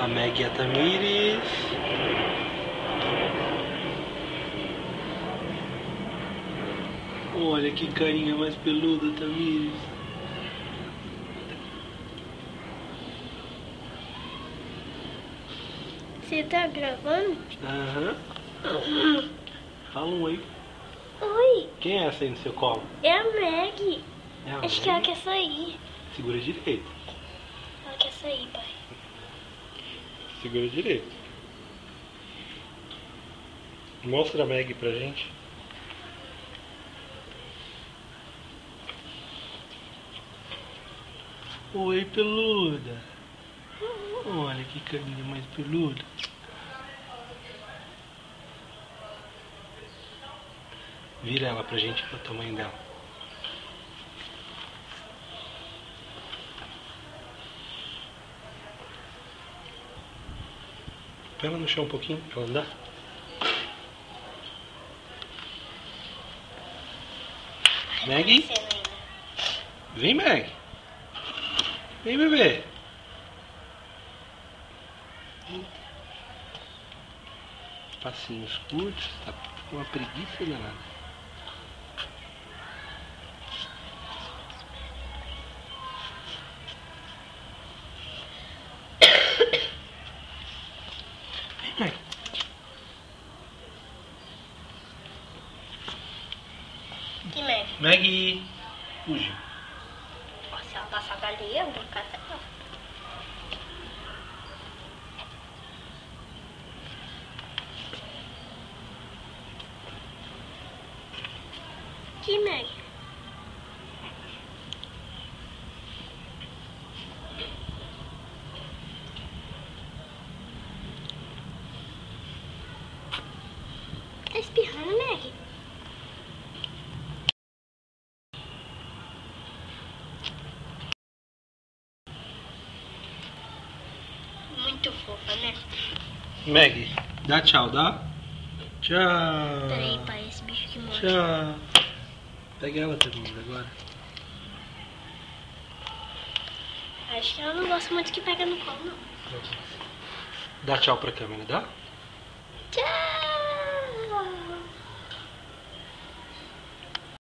A Meg e a Tamires. Olha que carinha mais peluda, Tamires. Você tá gravando? Aham. Fala um aí. Oi, Quem é essa aí no seu colo? é a Meg. É a Acho Meg? que ela quer sair. Segura direito. Ela quer sair, pai. Segura direito. Mostra a Meg pra gente. Oi, peluda. Olha que carinha mais peluda. Vira ela pra gente ver o tamanho dela. Põe ela no chão um pouquinho pra ela andar. Meg? Vem, Meg. Vem, bebê. Passinhos curtos, tá com uma preguiça danada. Vem, Meg. Que Meg? Meg. Fugiu. Se ela passar dali, eu vou ficar até lá. Que Meg? Tá espirrando, Meg? Muito fofa, né? Meg, dá tchau, dá? Tchau. Peraí, pai, esse bicho que morde. Tchau. Pega ela, Tamires, agora. Acho que ela não gosta muito que pega no colo, não. Dá tchau pra câmera, dá? Tchau!